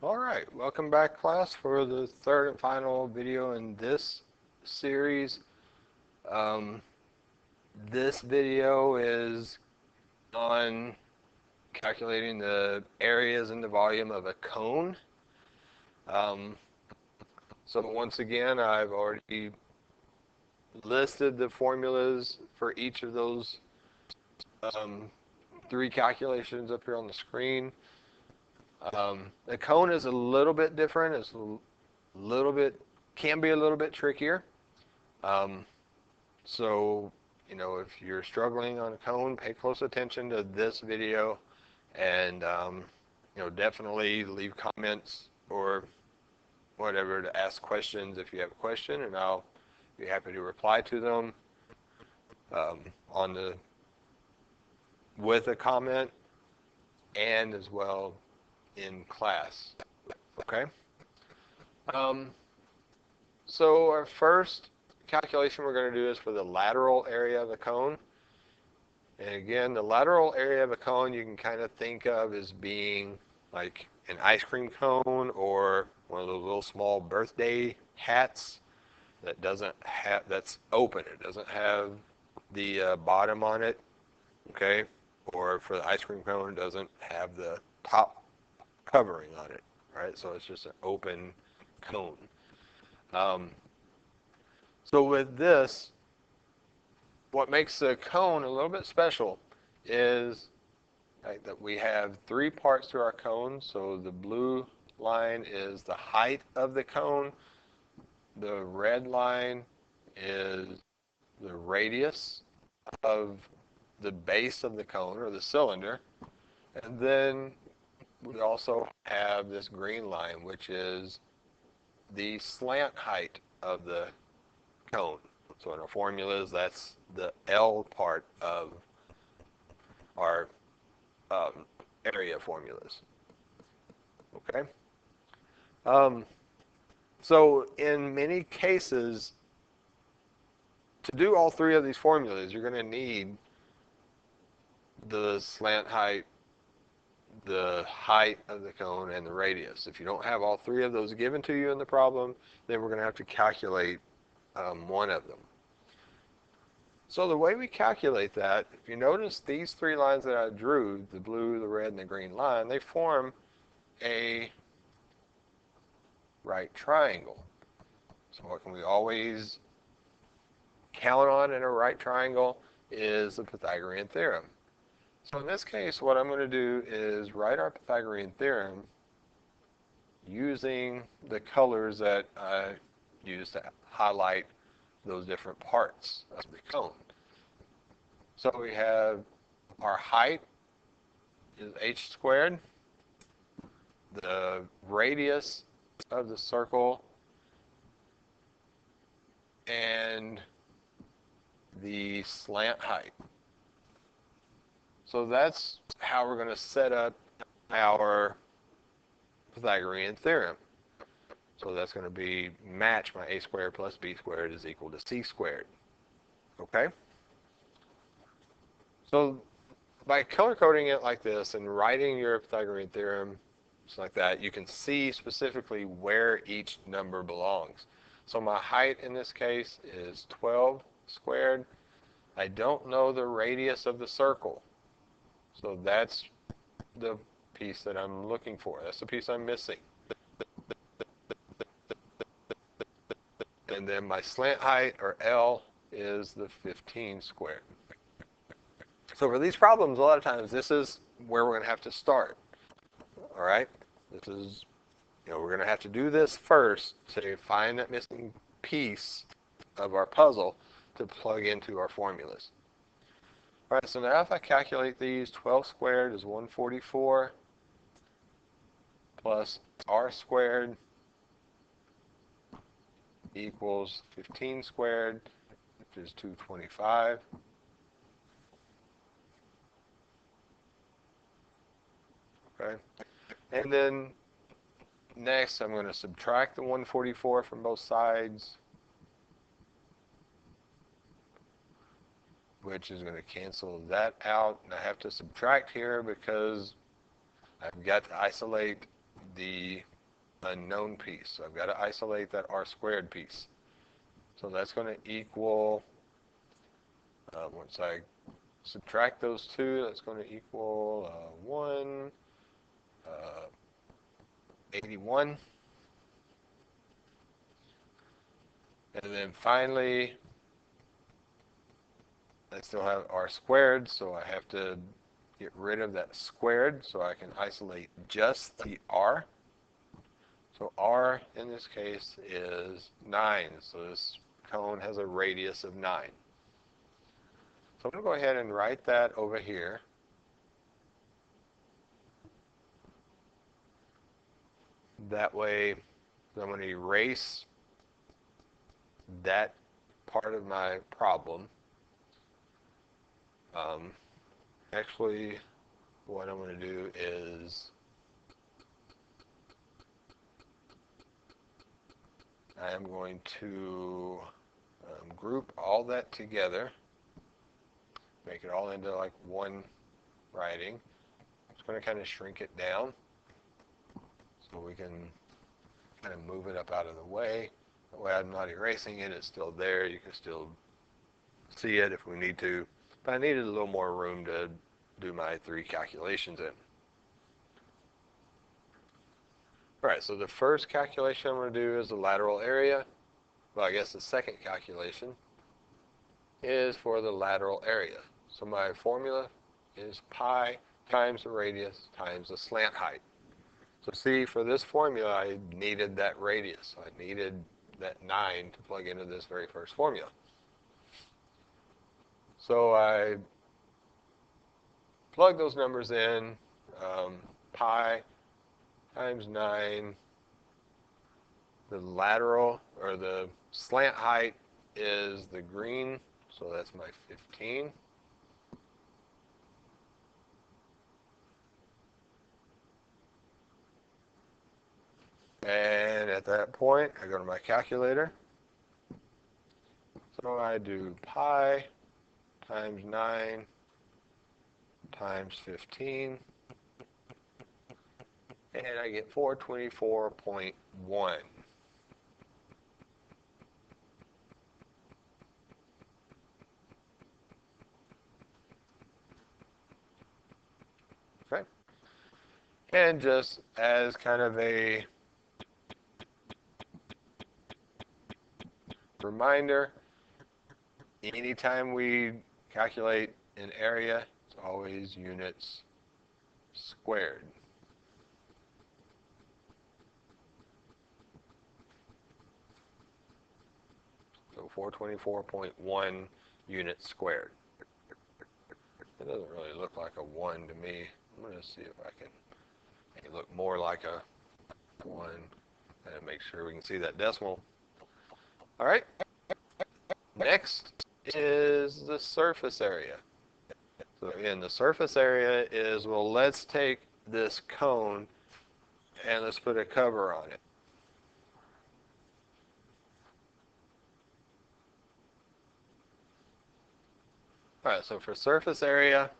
Alright, welcome back class for the third and final video in this series. Um, this video is on calculating the areas and the volume of a cone. Um, so once again, I've already listed the formulas for each of those three calculations up here on the screen. The cone is a little bit different. It's a little bit, can be a little bit trickier. Um, so, if you're struggling on a cone, pay close attention to this video and, definitely leave comments or whatever to ask questions if you have a question, and I'll be happy to reply to them um, on the with a comment and as well in class. Okay. Um, so our first calculation we're going to do is for the lateral area of a cone. And again, the lateral area of a cone you can kind of think of as being like an ice cream cone or one of those little small birthday hats that doesn't have, that's open. It doesn't have the bottom on it, okay? Or for the ice cream cone, it doesn't have the top covering on it, right? So it's just an open cone. Um, so with this, what makes the cone a little bit special is that we have three parts to our cone. So the blue line is the height of the cone. The red line is the radius of the base of the cone or the cylinder. And then we also have this green line, which is the slant height of the cone. So in our formulas, that's the L part of our um, area formulas. Okay. Um, so in many cases, to do all three of these formulas, you're going to need the slant height, the height of the cone, and the radius. If you don't have all three of those given to you in the problem, then we're going to have to calculate one of them. So the way we calculate that, if you notice these three lines that I drew, the blue, the red, and the green line, they form a right triangle. So what can we always count on in a right triangle is the Pythagorean theorem. So in this case, what I'm going to do is write our Pythagorean theorem using the colors that I used to highlight those different parts of the cone. So we have our height is h squared. The radius of the circle and the slant height. So that's how we're going to set up our Pythagorean theorem. So that's going to be match my a squared plus b squared is equal to c squared. Okay? So by color coding it like this and writing your Pythagorean theorem just like that, you can see specifically where each number belongs. So my height in this case is 12 squared. I don't know the radius of the circle. So that's the piece that I'm looking for. That's the piece I'm missing. And then my slant height, or L, is the 15 squared. So for these problems, a lot of times, this is where we're going to have to start. All right? This is, we're going to have to do this first to find that missing piece of our puzzle to plug into our formulas. All right, so now if I calculate these, 12 squared is 144 plus r squared equals 15 squared, which is 225. Okay, and then next I'm going to subtract the 144 from both sides, which is going to cancel that out. And I have to subtract here because I've got to isolate the unknown piece. So I've got to isolate that r squared piece. So that's going to equal, once I subtract those two, that's going to equal 81. And then finally, I still have r squared, so I have to get rid of that squared so I can isolate just the r. So r in this case is 9, so this cone has a radius of 9. So I'm going to go ahead and write that over here. That way I'm going to erase that part of my problem. Actually, what I'm going to do is I am going to group all that together, make it all into like one writing. I'm just going to kind of shrink it down so we can kind of move it up out of the way. That way I'm not erasing it, it's still there. You can still see it if we need to. But I needed a little more room to do my 3 calculations in. Alright, so the first calculation I'm going to do is the lateral area. Well, I guess the second calculation is for the lateral area. So my formula is pi times the radius times the slant height. So see, for this formula, I needed that radius. I needed that 9 to plug into this very first formula. So I plug those numbers in, pi times 9, the lateral, or the slant height is the green, so that's my 15. And at that point, I go to my calculator. So I do pi times 9 times 15, and I get 424.1. Okay. And just as kind of a reminder, anytime we calculate an area, it's always units squared. So 424.1 units squared. It doesn't really look like a 1 to me. I'm going to see if I can make it look more like a 1 and make sure we can see that decimal. All right. Next is the surface area. So again, the surface area is, well, let's take this cone and let's put a cover on it. All right, so for surface area,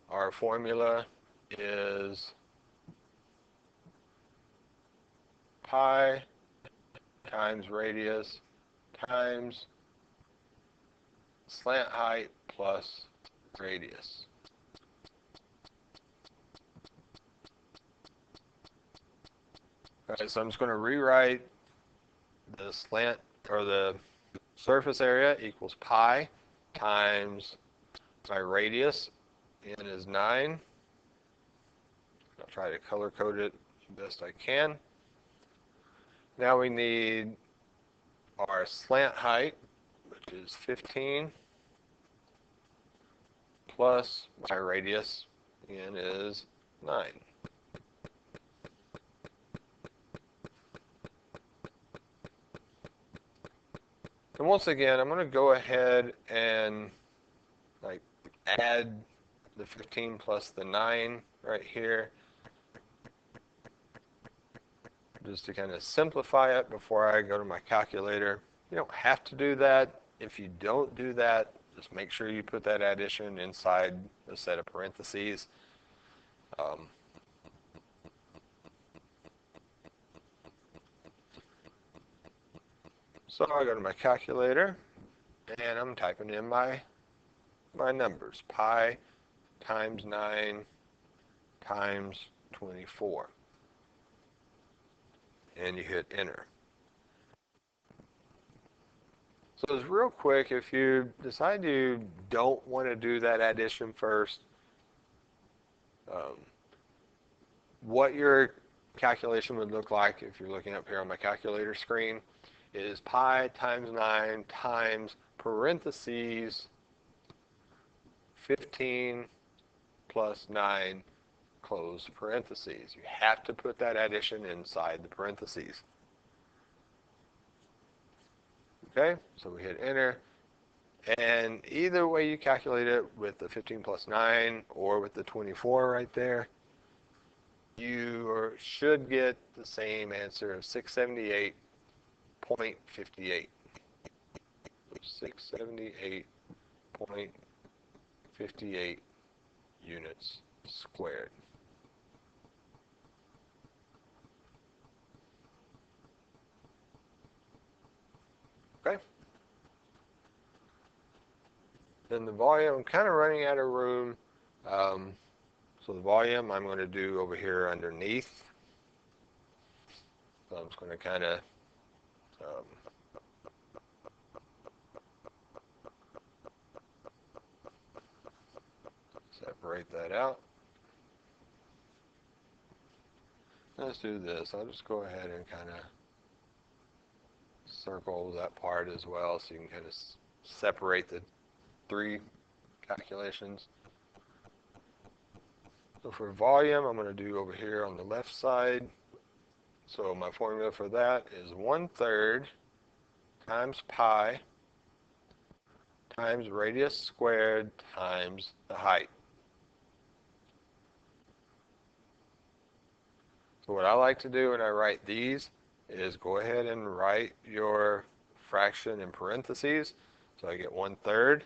our formula is pi times radius times slant height plus radius. All right, so I'm just going to rewrite the slant, or the surface area equals pi times my radius, n is 9. I'll try to color code it the best I can. Now we need our slant height, which is 15, plus my radius, n is 9. And once again, I'm going to go ahead and add the 15 plus the 9 right here, just to kind of simplify it before I go to my calculator. You don't have to do that. If you don't do that, just make sure you put that addition inside a set of parentheses. So I go to my calculator, and I'm typing in my numbers. Pi times 9 times 24. And you hit enter. So it's real quick. If you decide you don't want to do that addition first, what your calculation would look like if you're looking up here on my calculator screen is pi times 9 times parentheses 15 plus 9 close parentheses. You have to put that addition inside the parentheses. Okay, so we hit enter. And either way you calculate it, with the 15 plus 9 or with the 24 right there, you should get the same answer of 678.58. 678.58 units squared. Okay? Then the volume, I'm kind of running out of room. So the volume I'm going to do over here underneath. So I'm just going to kind of separate that out. Let's do this. I'll just go ahead and kind of circle that part as well so you can kind of separate the three calculations. So for volume, I'm going to do over here on the left side. So my formula for that is 1/3 times pi times radius squared times the height. So what I like to do when I write these is go ahead and write your fraction in parentheses. So I get 1/3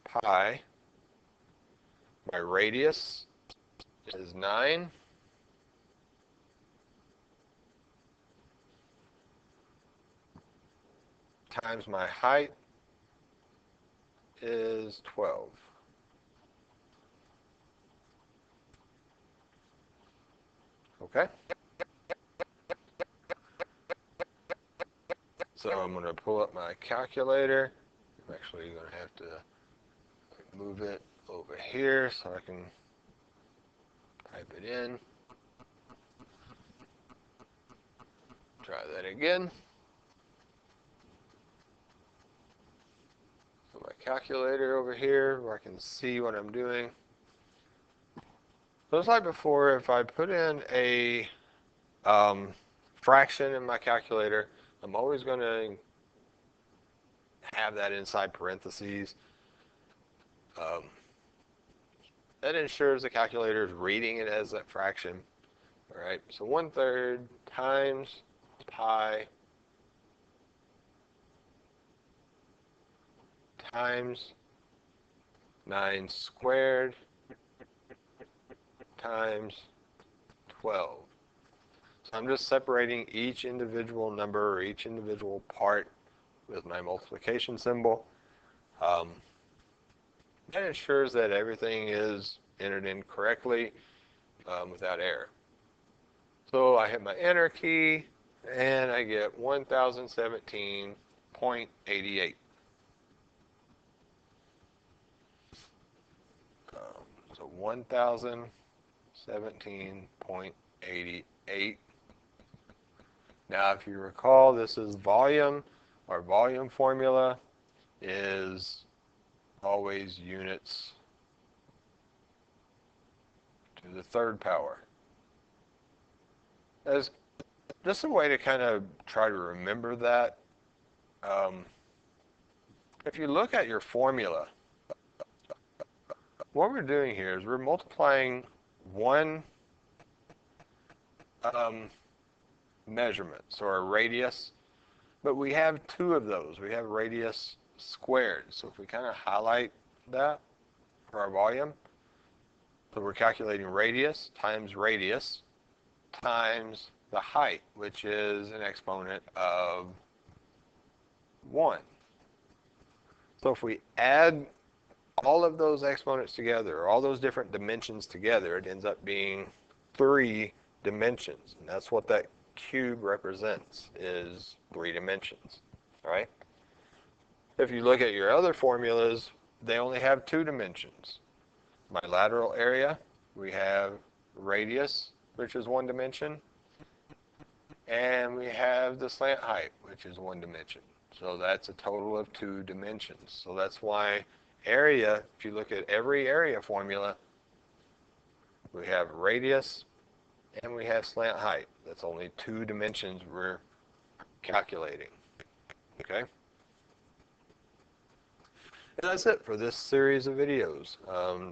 pi. My radius is 9. Times my height is 12. Okay? So I'm going to pull up my calculator. I'm actually going to have to move it over here so I can type it in. Try that again. So my calculator over here where I can see what I'm doing. So it's like before, if I put in a fraction in my calculator, I'm always going to have that inside parentheses. That ensures the calculator is reading it as that fraction. All right, so 1/3 times pi times 9 squared times 12. So I'm just separating each individual number or each individual part with my multiplication symbol. That ensures that everything is entered in correctly without error. So I hit my enter key and I get 1017.88. So 1017.88. Now, if you recall, this is volume. Our volume formula is always units to the third power. As just a way to kind of try to remember that, if you look at your formula, what we're doing here is we're multiplying one measurement, so our radius, but we have two of those. We have radius squared. So if we kind of highlight that for our volume, so we're calculating radius times the height, which is an exponent of 1. So if we add all of those exponents together, all those different dimensions together, it ends up being 3 dimensions. And that's what that cube represents, is 3 dimensions. All right? If you look at your other formulas, they only have 2 dimensions. Bilateral area, we have radius, which is 1 dimension, and we have the slant height, which is 1 dimension. So that's a total of 2 dimensions. So that's why area, if you look at every area formula, we have radius and we have slant height. That's only 2 dimensions we're calculating. Okay? And that's it for this series of videos.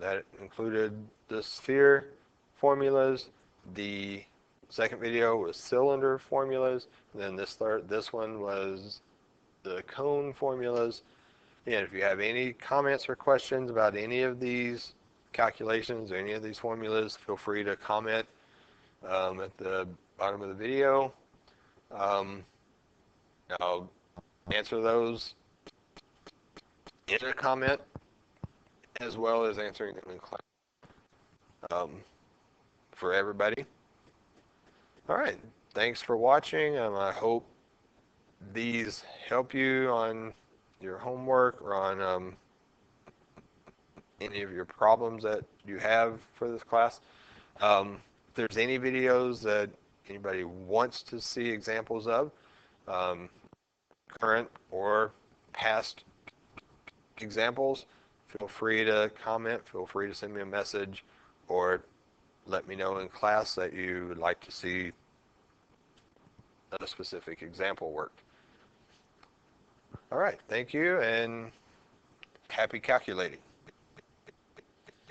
That included the sphere formulas. The second video was cylinder formulas. And then this one was the cone formulas. And if you have any comments or questions about any of these calculations or any of these formulas, feel free to comment at the bottom of the video. I'll answer those in a comment as well as answering them in class for everybody. All right, thanks for watching. I hope these help you on your homework or on any of your problems that you have for this class. If there's any videos that anybody wants to see examples of, current or past examples, feel free to comment, feel free to send me a message, or let me know in class that you would like to see a specific example worked. All right, thank you, and happy calculating.